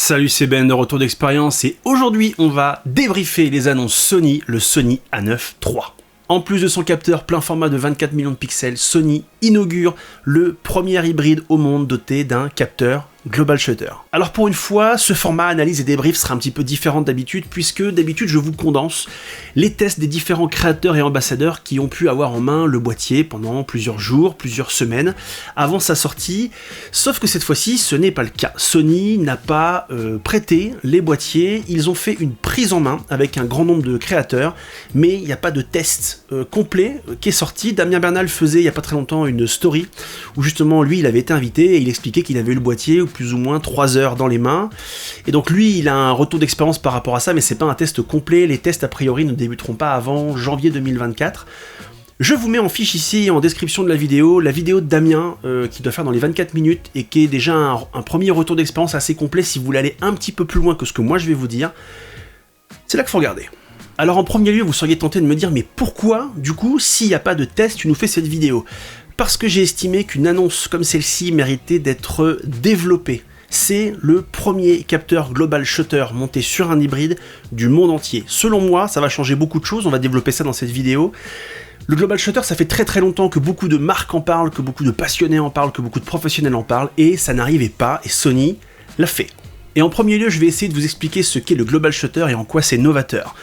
Salut, c'est Ben de Retour d'Expérience et aujourd'hui on va débriefer les annonces Sony, le Sony A9 III. En plus de son capteur plein format de 24 millions de pixels, Sony inaugure le premier hybride au monde doté d'un capteur Global Shutter. Alors pour une fois, ce format analyse et débrief sera un petit peu différent d'habitude, puisque d'habitude je vous condense les tests des différents créateurs et ambassadeurs qui ont pu avoir en main le boîtier pendant plusieurs jours, plusieurs semaines avant sa sortie, sauf que cette fois-ci ce n'est pas le cas. Sony n'a pas prêté les boîtiers, ils ont fait une prise en main avec un grand nombre de créateurs, mais il n'y a pas de test complet qui est sorti. Damien Bernal faisait il n'y a pas très longtemps une story où justement lui il avait été invité et il expliquait qu'il avait eu le boîtier plus ou moins 3 heures dans les mains, et donc lui il a un retour d'expérience par rapport à ça, mais c'est pas un test complet. Les tests a priori ne débuteront pas avant janvier 2024. Je vous mets en fiche ici en description de la vidéo de Damien qui doit faire dans les 24 minutes et qui est déjà un premier retour d'expérience assez complet si vous voulez aller un petit peu plus loin que ce que moi je vais vous dire. C'est là qu'il faut regarder. Alors en premier lieu vous seriez tenté de me dire mais pourquoi du coup s'il n'y a pas de test tu nous fais cette vidéo? Parce que j'ai estimé qu'une annonce comme celle-ci méritait d'être développée. C'est le premier capteur Global Shutter monté sur un hybride du monde entier. Selon moi, ça va changer beaucoup de choses, on va développer ça dans cette vidéo. Le Global Shutter, ça fait très longtemps que beaucoup de marques en parlent, que beaucoup de passionnés en parlent, que beaucoup de professionnels en parlent, et ça n'arrivait pas, et Sony l'a fait. Et en premier lieu, je vais essayer de vous expliquer ce qu'est le Global Shutter et en quoi c'est novateur.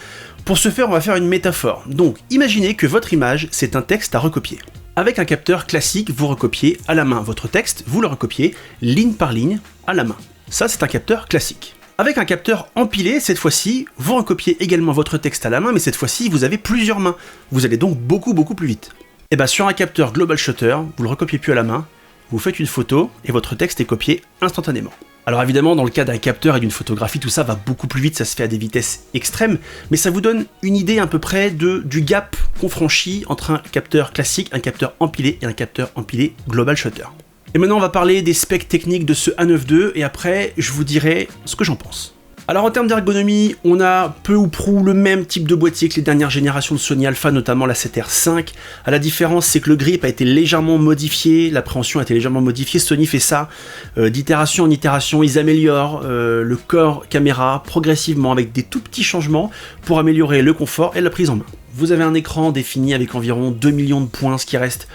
Pour ce faire, on va faire une métaphore. Donc, imaginez que votre image, c'est un texte à recopier. Avec un capteur classique, vous recopiez à la main votre texte, vous le recopiez ligne par ligne à la main. Ça, c'est un capteur classique. Avec un capteur empilé, cette fois-ci, vous recopiez également votre texte à la main, mais cette fois-ci, vous avez plusieurs mains. Vous allez donc beaucoup plus vite. Et bien sur un capteur Global Shutter, vous le recopiez plus à la main, vous faites une photo et votre texte est copié instantanément. Alors évidemment, dans le cas d'un capteur et d'une photographie, tout ça va beaucoup plus vite, ça se fait à des vitesses extrêmes, mais ça vous donne une idée à peu près du gap qu'on franchit entre un capteur classique, un capteur empilé et un capteur empilé Global Shutter. Et maintenant on va parler des specs techniques de ce A9 II et après je vous dirai ce que j'en pense. Alors en termes d'ergonomie, on a peu ou prou le même type de boîtier que les dernières générations de Sony Alpha, notamment la 7R5. La différence, c'est que le grip a été légèrement modifié, l'appréhension a été légèrement modifiée. Sony fait ça d'itération en itération, ils améliorent le corps caméra progressivement avec des tout petits changements pour améliorer le confort et la prise en main. Vous avez un écran défini avec environ 2 millions de points, ce qui reste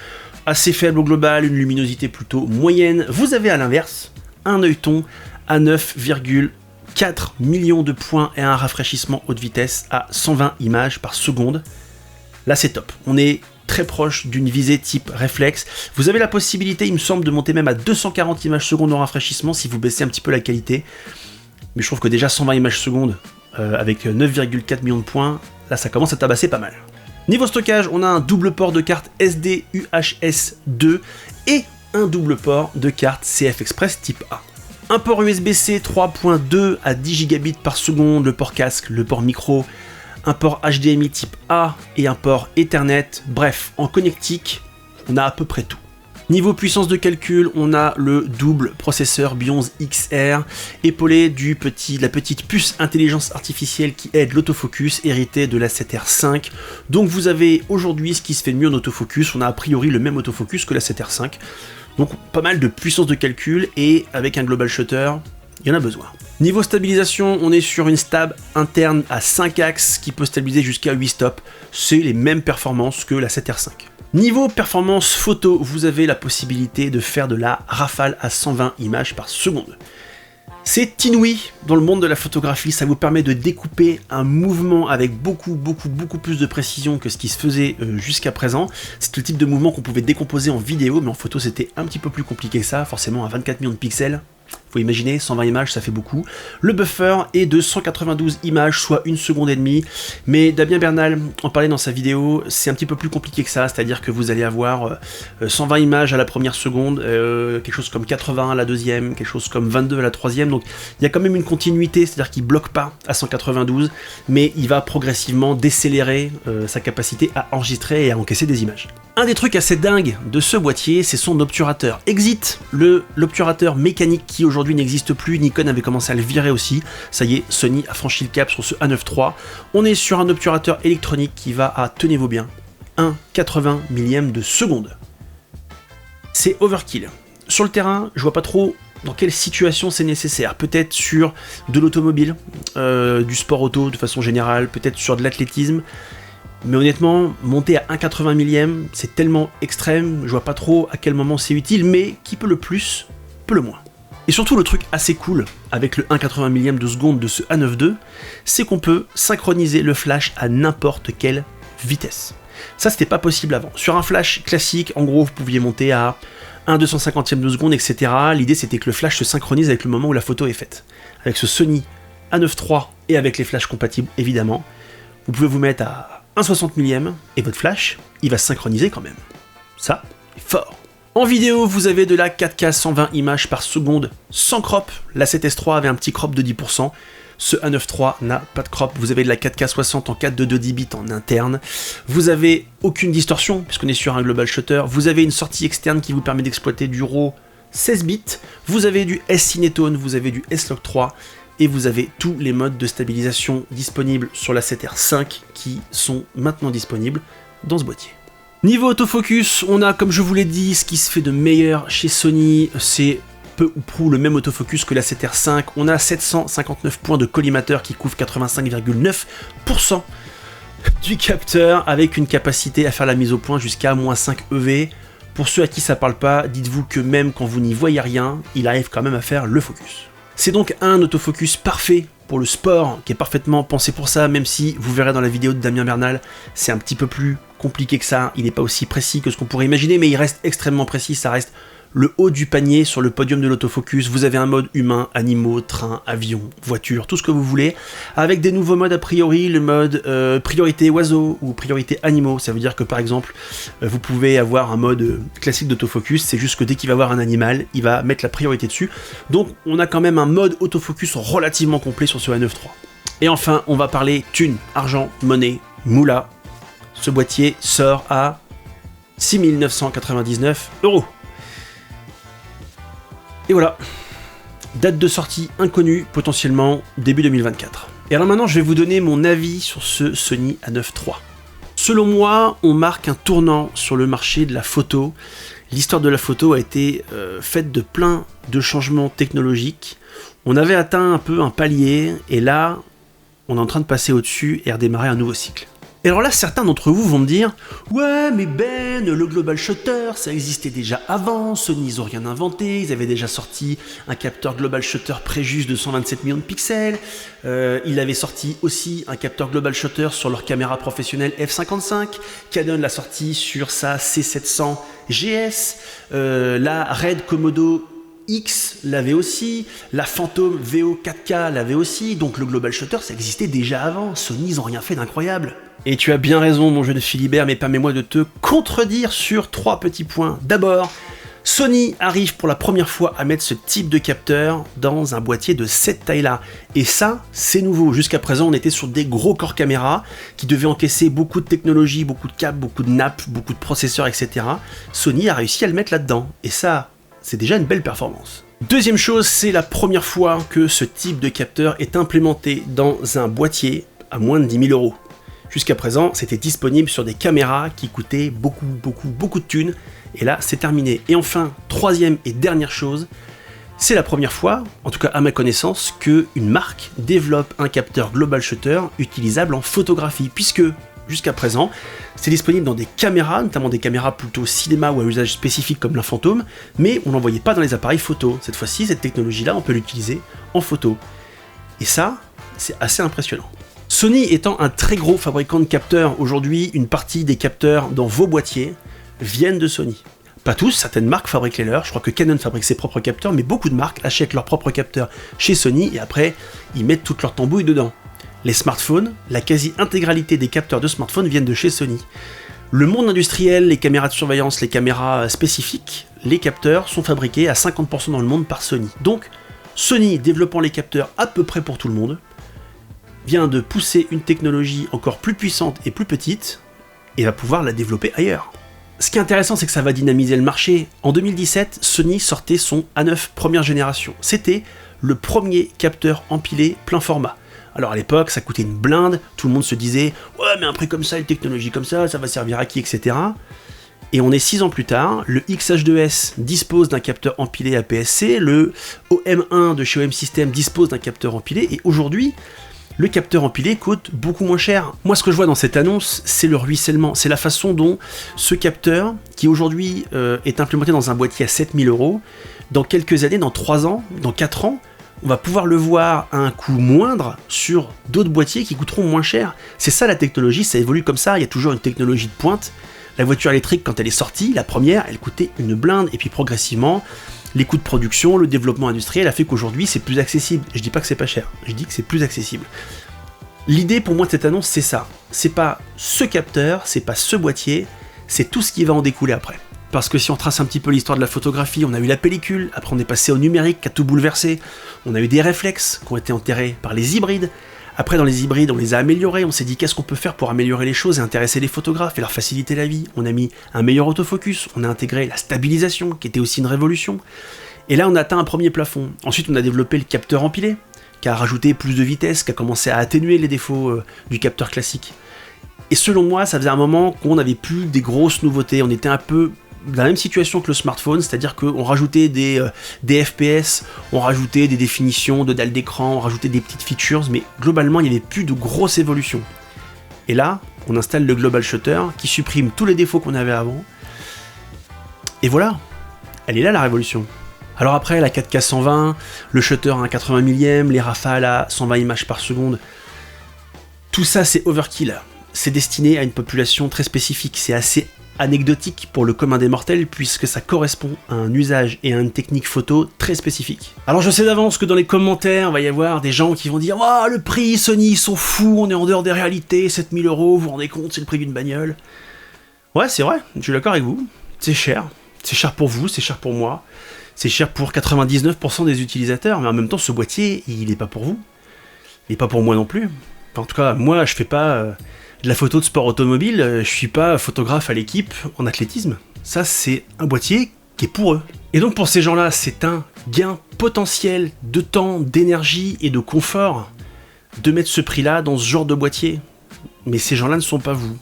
assez faible au global, une luminosité plutôt moyenne. Vous avez à l'inverse un œilleton à 9,4 millions de points et un rafraîchissement haute vitesse à 120 images par seconde. Là c'est top, on est très proche d'une visée type réflexe. Vous avez la possibilité, il me semble, de monter même à 240 images secondes en rafraîchissement si vous baissez un petit peu la qualité. Mais je trouve que déjà 120 images secondes avec 9,4 millions de points, là ça commence à tabasser pas mal. Niveau stockage, on a un double port de carte SD UHS 2 et un double port de carte CF Express type A. Un port USB-C 3.2 à 10 gigabits par seconde, le port casque, le port micro, un port HDMI type A et un port Ethernet. Bref, en connectique, on a à peu près tout. Niveau puissance de calcul, on a le double processeur Bionz XR, épaulé de la petite puce intelligence artificielle qui aide l'autofocus, hérité de la 7R5. Donc vous avez aujourd'hui ce qui se fait de mieux en autofocus, on a a priori le même autofocus que la 7R5. Donc pas mal de puissance de calcul et avec un Global Shutter, il y en a besoin. Niveau stabilisation, on est sur une stab interne à 5 axes qui peut stabiliser jusqu'à 8 stops. C'est les mêmes performances que la 7R5. Niveau performance photo, vous avez la possibilité de faire de la rafale à 120 images par seconde. C'est inouï dans le monde de la photographie, ça vous permet de découper un mouvement avec beaucoup plus de précision que ce qui se faisait jusqu'à présent. C'est le type de mouvement qu'on pouvait décomposer en vidéo, mais en photo c'était un petit peu plus compliqué que ça, forcément à 24 millions de pixels. Faut imaginer, 120 images, ça fait beaucoup. Le buffer est de 192 images, soit 1 seconde et demie. Mais Damien Bernal en parlait dans sa vidéo, c'est un petit peu plus compliqué que ça, c'est-à-dire que vous allez avoir 120 images à la première seconde, quelque chose comme 80 à la deuxième, quelque chose comme 22 à la troisième. Donc il y a quand même une continuité, c'est-à-dire qu'il ne bloque pas à 192, mais il va progressivement décélérer sa capacité à enregistrer et à encaisser des images. Un des trucs assez dingues de ce boîtier, c'est son obturateur. Exit l'obturateur mécanique qui aujourd'hui n'existe plus, Nikon avait commencé à le virer aussi. Ça y est, Sony a franchi le cap sur ce A9 III. On est sur un obturateur électronique qui va à, tenez-vous bien, 1,80 millième de seconde. C'est overkill. Sur le terrain, je vois pas trop dans quelle situation c'est nécessaire. Peut-être sur de l'automobile, du sport auto de façon générale, peut-être sur de l'athlétisme. Mais honnêtement, monter à 1,80 millième, c'est tellement extrême, je vois pas trop à quel moment c'est utile, mais qui peut le plus, peut le moins. Et surtout, le truc assez cool avec le 1,80 millième de seconde de ce A9 II, c'est qu'on peut synchroniser le flash à n'importe quelle vitesse. Ça, c'était pas possible avant. Sur un flash classique, en gros, vous pouviez monter à 1/250e de seconde, etc. L'idée, c'était que le flash se synchronise avec le moment où la photo est faite. Avec ce Sony A9 III et avec les flashs compatibles, évidemment, vous pouvez vous mettre à 1/60 millième et votre flash, il va se synchroniser quand même. Ça, c'est fort. En vidéo, vous avez de la 4K 120 images par seconde sans crop. La 7S III avait un petit crop de 10%. Ce A9 III n'a pas de crop. Vous avez de la 4K 60 en 4.2 10 bits en interne. Vous avez aucune distorsion puisqu'on est sur un global shutter. Vous avez une sortie externe qui vous permet d'exploiter du RAW 16 bits. Vous avez du S-Cinetone, vous avez du S-Log 3 et vous avez tous les modes de stabilisation disponibles sur la 7R5 qui sont maintenant disponibles dans ce boîtier. Niveau autofocus, on a, comme je vous l'ai dit, ce qui se fait de meilleur chez Sony, c'est peu ou prou le même autofocus que la 7R5. On a 759 points de collimateur qui couvrent 85,9% du capteur, avec une capacité à faire la mise au point jusqu'à -5 EV. Pour ceux à qui ça parle pas, dites-vous que même quand vous n'y voyez rien, il arrive quand même à faire le focus. C'est donc un autofocus parfait pour le sport, qui est parfaitement pensé pour ça, même si vous verrez dans la vidéo de Damien Bernal, c'est un petit peu plus compliqué que ça, il n'est pas aussi précis que ce qu'on pourrait imaginer, mais il reste extrêmement précis, ça reste le haut du panier sur le podium de l'autofocus. Vous avez un mode humain, animaux, train, avion, voiture, tout ce que vous voulez, avec des nouveaux modes a priori, le mode priorité oiseaux ou priorité animaux. Ça veut dire que par exemple, vous pouvez avoir un mode classique d'autofocus, c'est juste que dès qu'il va voir un animal, il va mettre la priorité dessus. Donc on a quand même un mode autofocus relativement complet sur ce A9 III. Et enfin, on va parler thunes, argent, monnaie, moula. Ce boîtier sort à 6 999 €. Et voilà, date de sortie inconnue, potentiellement début 2024. Et alors maintenant, je vais vous donner mon avis sur ce Sony A9 III. Selon moi, on marque un tournant sur le marché de la photo. L'histoire de la photo a été faite de plein de changements technologiques. On avait atteint un peu un palier, et là, on est en train de passer au-dessus et redémarrer un nouveau cycle. Et alors là, certains d'entre vous vont me dire « Ouais, mais Ben, le global shutter, ça existait déjà avant, Sony, ils ont rien inventé, ils avaient déjà sorti un capteur global shutter Préjus de 127 millions de pixels, ils avaient sorti aussi un capteur global shutter sur leur caméra professionnelle f55, Canon l'a sorti sur sa C700 GS, la Red Komodo X l'avait aussi, la Phantom VO 4K l'avait aussi, donc le global shutter, ça existait déjà avant, Sony, ils ont rien fait d'incroyable. » Et tu as bien raison, mon jeune Philibert, mais permets-moi de te contredire sur 3 petits points. D'abord, Sony arrive pour la première fois à mettre ce type de capteur dans un boîtier de cette taille-là. Et ça, c'est nouveau. Jusqu'à présent, on était sur des gros corps caméra qui devaient encaisser beaucoup de technologie, beaucoup de câbles, beaucoup de nappes, beaucoup de processeurs, etc. Sony a réussi à le mettre là-dedans. Et ça, c'est déjà une belle performance. Deuxième chose, c'est la première fois que ce type de capteur est implémenté dans un boîtier à moins de 10 000 €. Jusqu'à présent, c'était disponible sur des caméras qui coûtaient beaucoup de thunes, et là, c'est terminé. Et enfin, troisième et dernière chose, c'est la première fois, en tout cas à ma connaissance, qu'une marque développe un capteur global shutter utilisable en photographie, puisque jusqu'à présent, c'est disponible dans des caméras, notamment des caméras plutôt cinéma ou à usage spécifique comme la Phantom, mais on n'en voyait pas dans les appareils photo. Cette fois-ci, cette technologie-là, on peut l'utiliser en photo. Et ça, c'est assez impressionnant. Sony étant un très gros fabricant de capteurs, aujourd'hui, une partie des capteurs dans vos boîtiers viennent de Sony. Pas tous, certaines marques fabriquent les leurs, je crois que Canon fabrique ses propres capteurs, mais beaucoup de marques achètent leurs propres capteurs chez Sony et après, ils mettent toute leur tambouille dedans. Les smartphones, la quasi-intégralité des capteurs de smartphones viennent de chez Sony. Le monde industriel, les caméras de surveillance, les caméras spécifiques, les capteurs sont fabriqués à 50% dans le monde par Sony. Donc, Sony, développant les capteurs à peu près pour tout le monde, vient de pousser une technologie encore plus puissante et plus petite, et va pouvoir la développer ailleurs. Ce qui est intéressant, c'est que ça va dynamiser le marché. En 2017, Sony sortait son A9 première génération. C'était le premier capteur empilé plein format. Alors à l'époque, ça coûtait une blinde, tout le monde se disait « Ouais, mais un prix comme ça, une technologie comme ça va servir à qui, etc. » Et on est 6 ans plus tard, le X-H2S dispose d'un capteur empilé APS-C, le OM1 de chez OM System dispose d'un capteur empilé, et aujourd'hui, le capteur empilé coûte beaucoup moins cher. Moi, ce que je vois dans cette annonce, c'est le ruissellement, c'est la façon dont ce capteur, qui aujourd'hui est implémenté dans un boîtier à 7000 €, dans quelques années, dans 3 ans, dans 4 ans, on va pouvoir le voir à un coût moindre sur d'autres boîtiers qui coûteront moins cher. C'est ça la technologie, ça évolue comme ça, il y a toujours une technologie de pointe. La voiture électrique, quand elle est sortie, la première, elle coûtait une blinde, et puis progressivement, les coûts de production, le développement industriel a fait qu'aujourd'hui c'est plus accessible. Je dis pas que c'est pas cher, je dis que c'est plus accessible. L'idée pour moi de cette annonce, c'est ça. C'est pas ce capteur, c'est pas ce boîtier, c'est tout ce qui va en découler après. Parce que si on trace un petit peu l'histoire de la photographie, on a eu la pellicule, après on est passé au numérique qui a tout bouleversé, on a eu des réflexes qui ont été enterrés par les hybrides, après dans les hybrides on les a améliorés, on s'est dit qu'est-ce qu'on peut faire pour améliorer les choses et intéresser les photographes et leur faciliter la vie. On a mis un meilleur autofocus, on a intégré la stabilisation qui était aussi une révolution, et là on a atteint un premier plafond. Ensuite on a développé le capteur empilé, qui a rajouté plus de vitesse, qui a commencé à atténuer les défauts du capteur classique. Et selon moi ça faisait un moment qu'on n'avait plus des grosses nouveautés, on était un peu dans la même situation que le smartphone, c'est-à-dire qu'on rajoutait des FPS, on rajoutait des définitions de dalles d'écran, on rajoutait des petites features, mais globalement il n'y avait plus de grosses évolutions. Et là, on installe le Global Shutter qui supprime tous les défauts qu'on avait avant. Et voilà, elle est là la révolution. Alors après, la 4K 120, le shutter à 80 millième, les rafales à 120 images par seconde, tout ça c'est overkill. C'est destiné à une population très spécifique, c'est assez anecdotique pour le commun des mortels puisque ça correspond à un usage et à une technique photo très spécifique. Alors je sais d'avance que dans les commentaires, il va y avoir des gens qui vont dire « Oh, le prix, Sony, ils sont fous, on est en dehors des réalités, 7000 €, vous vous rendez compte, c'est le prix d'une bagnole. » Ouais, c'est vrai, je suis d'accord avec vous, c'est cher. C'est cher pour vous, c'est cher pour moi, c'est cher pour 99% des utilisateurs, mais en même temps, ce boîtier, il n'est pas pour vous. Il n'est pas pour moi non plus. Enfin, en tout cas, moi, je fais pas de la photo de sport automobile, je suis pas photographe à l'équipe en athlétisme. Ça, c'est un boîtier qui est pour eux. Et donc pour ces gens-là, c'est un gain potentiel de temps, d'énergie et de confort de mettre ce prix-là dans ce genre de boîtier. Mais ces gens-là ne sont pas vous.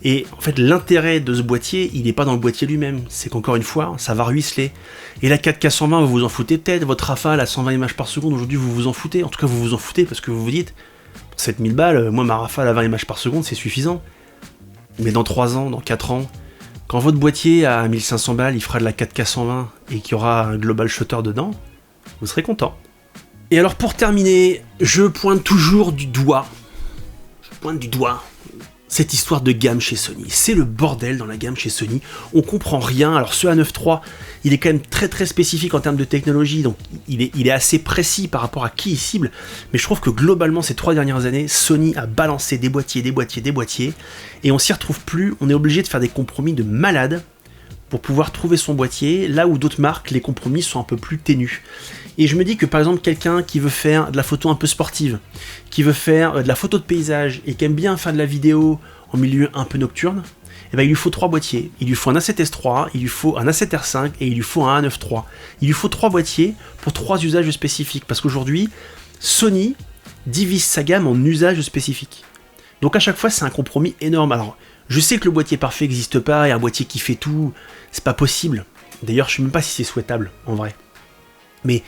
Et en fait, l'intérêt de ce boîtier, il n'est pas dans le boîtier lui-même. C'est qu'encore une fois, ça va ruisseler. Et la 4K 120, vous vous en foutez peut-être. Votre rafale à 120 images par seconde, aujourd'hui, vous vous en foutez. En tout cas, vous vous en foutez parce que vous vous dites 7000 balles, moi ma rafale à 20 images par seconde c'est suffisant. Mais dans 3 ans, dans 4 ans, quand votre boîtier à 1500 balles il fera de la 4K 120 et qu'il y aura un global shutter dedans, vous serez content. Et alors pour terminer, je pointe toujours du doigt, cette histoire de gamme chez Sony. C'est le bordel dans la gamme chez Sony, on comprend rien. Alors ce A9 III, il est quand même très très spécifique en termes de technologie, donc il est assez précis par rapport à qui il cible, mais je trouve que globalement ces 3 dernières années, Sony a balancé des boîtiers, et on s'y retrouve plus, on est obligé de faire des compromis de malade pour pouvoir trouver son boîtier, là où d'autres marques, les compromis sont un peu plus ténus. Et je me dis que par exemple quelqu'un qui veut faire de la photo un peu sportive, qui veut faire de la photo de paysage et qui aime bien faire de la vidéo en milieu un peu nocturne, eh ben, il lui faut 3 boîtiers. Il lui faut un A7S III, il lui faut un A7R5 et il lui faut un A9 III. Il lui faut 3 boîtiers pour 3 usages spécifiques, parce qu'aujourd'hui, Sony divise sa gamme en usages spécifiques. Donc à chaque fois, c'est un compromis énorme. Alors, je sais que le boîtier parfait n'existe pas, et un boîtier qui fait tout, c'est pas possible. D'ailleurs, je sais même pas si c'est souhaitable, en vrai. Mais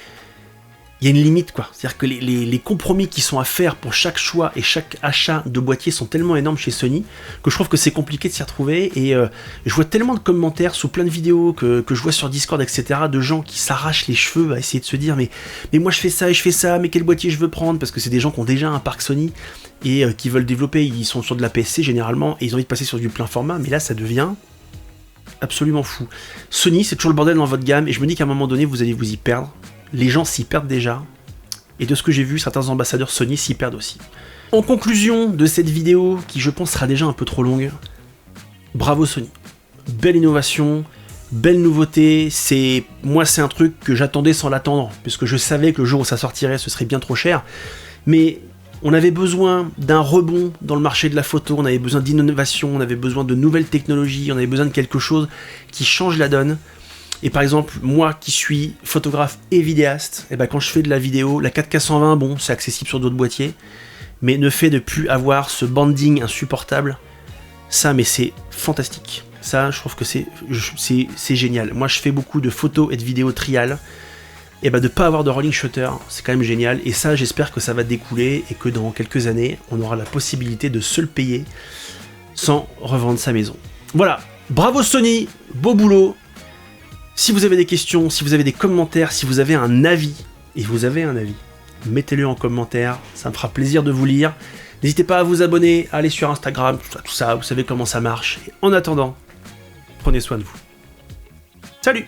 il y a une limite, quoi. C'est-à-dire que les compromis qui sont à faire pour chaque choix et chaque achat de boîtier sont tellement énormes chez Sony que je trouve que c'est compliqué de s'y retrouver. Et je vois tellement de commentaires sous plein de vidéos que je vois sur Discord, etc., de gens qui s'arrachent les cheveux à essayer de se dire mais moi je fais ça et je fais ça, mais quel boîtier je veux prendre? Parce que c'est des gens qui ont déjà un parc Sony et qui veulent développer, ils sont sur de la PSC généralement et ils ont envie de passer sur du plein format, mais là ça devient absolument fou. Sony, c'est toujours le bordel dans votre gamme et je me dis qu'à un moment donné vous allez vous y perdre. Les gens s'y perdent déjà, et de ce que j'ai vu, certains ambassadeurs Sony s'y perdent aussi. En conclusion de cette vidéo, qui je pense sera déjà un peu trop longue, bravo Sony. Belle innovation, belle nouveauté, moi c'est un truc que j'attendais sans l'attendre, puisque je savais que le jour où ça sortirait, ce serait bien trop cher, mais on avait besoin d'un rebond dans le marché de la photo, on avait besoin d'innovation, on avait besoin de nouvelles technologies, on avait besoin de quelque chose qui change la donne. Et par exemple, moi qui suis photographe et vidéaste, et ben quand je fais de la vidéo, la 4K 120, bon, c'est accessible sur d'autres boîtiers, mais ne fait de plus avoir ce banding insupportable, ça, mais c'est fantastique. Ça, je trouve que c'est génial. Moi, je fais beaucoup de photos et de vidéos trial. Et bah de pas avoir de rolling shutter, c'est quand même génial. Et ça, j'espère que ça va découler et que dans quelques années, on aura la possibilité de se le payer sans revendre sa maison. Voilà, bravo Sony, beau boulot. Si vous avez des questions, si vous avez des commentaires, si vous avez un avis, et vous avez un avis, mettez-le en commentaire, ça me fera plaisir de vous lire. N'hésitez pas à vous abonner, à aller sur Instagram, tout ça, vous savez comment ça marche. Et en attendant, prenez soin de vous. Salut!